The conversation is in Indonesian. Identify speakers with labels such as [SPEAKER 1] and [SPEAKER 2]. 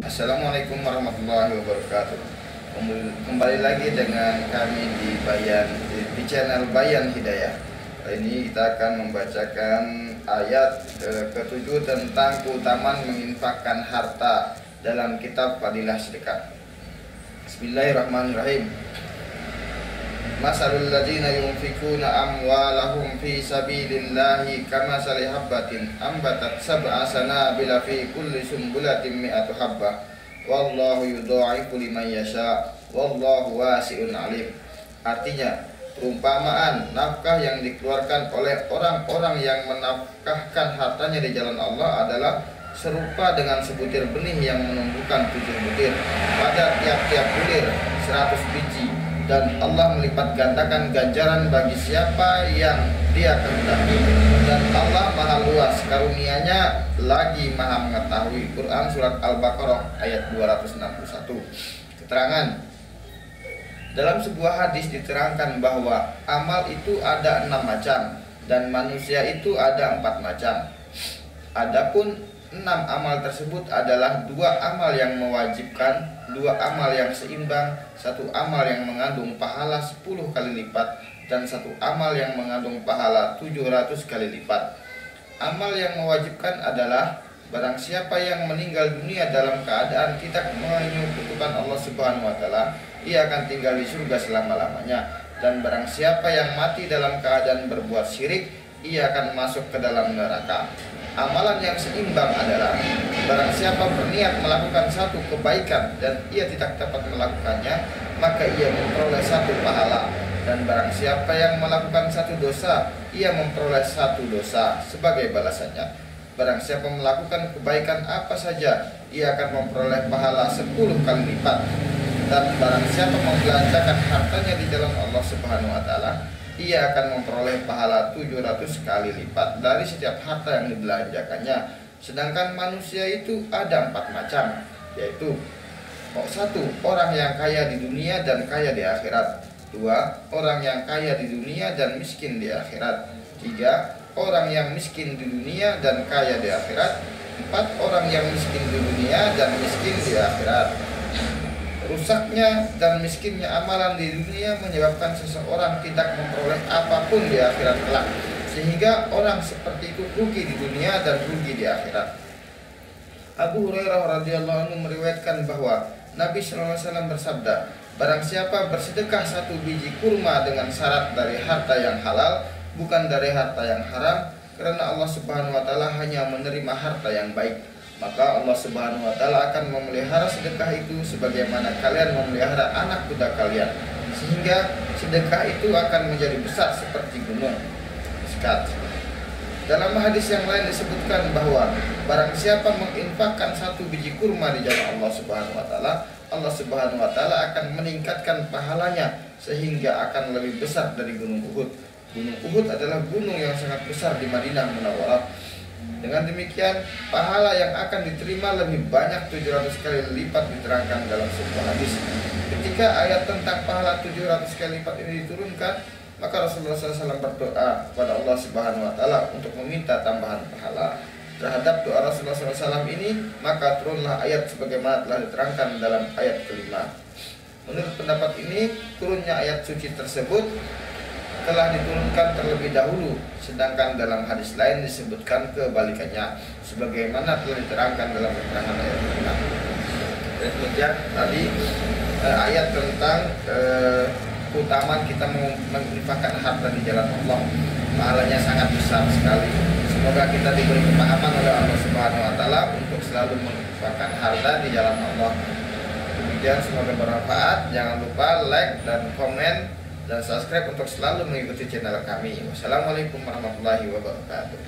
[SPEAKER 1] Assalamualaikum warahmatullahi wabarakatuh. Kembali lagi dengan kami di channel Bayan Hidayah. Hari ini kita akan membacakan ayat ke-7 tentang keutamaan menginfakkan harta dalam kitab Fadilah Sedekah. Bismillahirrahmanirrahim. Masalul ladzina yunfikuna amwalahum fi sabilillahi kamasali habbatin ambatat sab'a sanabila fi kulli sumbulatin mi'atu habbah wallahu yudha'ifu liman yasha wallahu wasi'un alim. Artinya, perumpamaan nafkah yang dikeluarkan oleh orang-orang yang menafkahkan hartanya di jalan Allah adalah serupa dengan sebutir benih yang menumbuhkan 7 butir pada tiap-tiap butir 100 biji, dan Allah melipat gandakan ganjaran bagi siapa yang Dia kehendaki, dan Allah maha luas karunia-Nya lagi maha mengetahui. Quran surat Al-Baqarah ayat 261. Keterangan: dalam sebuah hadis diterangkan bahwa amal itu ada 6 macam dan manusia itu ada 4 macam. Adapun 6 amal tersebut adalah 2 amal yang mewajibkan, 2 amal yang seimbang, 1 amal yang mengandung pahala 10 kali lipat, dan 1 amal yang mengandung pahala 700 kali lipat. Amal yang mewajibkan adalah barang siapa yang meninggal dunia dalam keadaan tidak menyekutukan Allah Subhanahu wa taala, ia akan tinggal di surga selama-lamanya. Dan barang siapa yang mati dalam keadaan berbuat syirik, ia akan masuk ke dalam neraka. Amalan yang seimbang adalah barang siapa berniat melakukan satu kebaikan dan ia tidak dapat melakukannya, maka ia memperoleh 1 pahala. Dan barang siapa yang melakukan 1 dosa, ia memperoleh 1 dosa sebagai balasannya. Barang siapa melakukan kebaikan apa saja, ia akan memperoleh pahala 10 kali lipat. Dan barang siapa membelanjakan hartanya di jalan Allah Subhanahu wa taala, ia akan memperoleh pahala 700 kali lipat dari setiap harta yang dibelanjakannya. Sedangkan manusia itu ada 4 macam, yaitu 1. Orang yang kaya di dunia dan kaya di akhirat. 2. Orang yang kaya di dunia dan miskin di akhirat. 3. Orang yang miskin di dunia dan kaya di akhirat. 4. Orang yang miskin di dunia dan miskin di akhirat. Rusaknya dan miskinnya amalan di dunia menyebabkan seseorang tidak memperoleh apapun di akhirat kelak, sehingga orang seperti itu rugi di dunia dan rugi di akhirat. Abu Hurairah radhiyallahu anhu meriwayatkan bahwa Nabi SAW bersabda, barang siapa bersedekah 1 biji kurma dengan syarat dari harta yang halal, bukan dari harta yang haram, karena Allah Subhanahu wa taala hanya menerima harta yang baik, maka Allah Subhanahu wa taala akan memelihara sedekah itu sebagaimana kalian memelihara anak kuda kalian, sehingga sedekah itu akan menjadi besar seperti gunung. Sekat. Dalam hadis yang lain disebutkan bahwa barang siapa menginfakkan 1 biji kurma di jalan Allah Subhanahu wa taala, Allah Subhanahu wa taala akan meningkatkan pahalanya sehingga akan lebih besar dari gunung Uhud. Gunung Uhud adalah gunung yang sangat besar di Madinah Munawwarah. Dengan demikian, pahala yang akan diterima lebih banyak 700 kali lipat diterangkan dalam sebuah hadis. Ketika ayat tentang pahala 700 kali lipat ini diturunkan, maka Rasulullah SAW berdoa kepada Allah Subhanahu wa taala untuk meminta tambahan pahala. Terhadap doa Rasulullah SAW ini, maka turunlah ayat sebagaimana telah diterangkan dalam ayat kelima. Menurut pendapat ini, turunnya ayat suci tersebut telah diturunkan terlebih dahulu, sedangkan dalam hadis lain disebutkan kebalikannya, sebagaimana telah diterangkan dalam keterangan ayat kelima. Demikian tadi ayat tentang keutamaan kita menginfakkan harta di jalan Allah. Pahalanya sangat besar sekali. Semoga kita diberi kepahaman oleh Allah Subhanahu wa taala untuk selalu menginfakkan harta di jalan Allah. Demikian, semoga bermanfaat. Jangan lupa like dan komen dan subscribe untuk selalu mengikuti channel kami. Wassalamualaikum warahmatullahi wabarakatuh.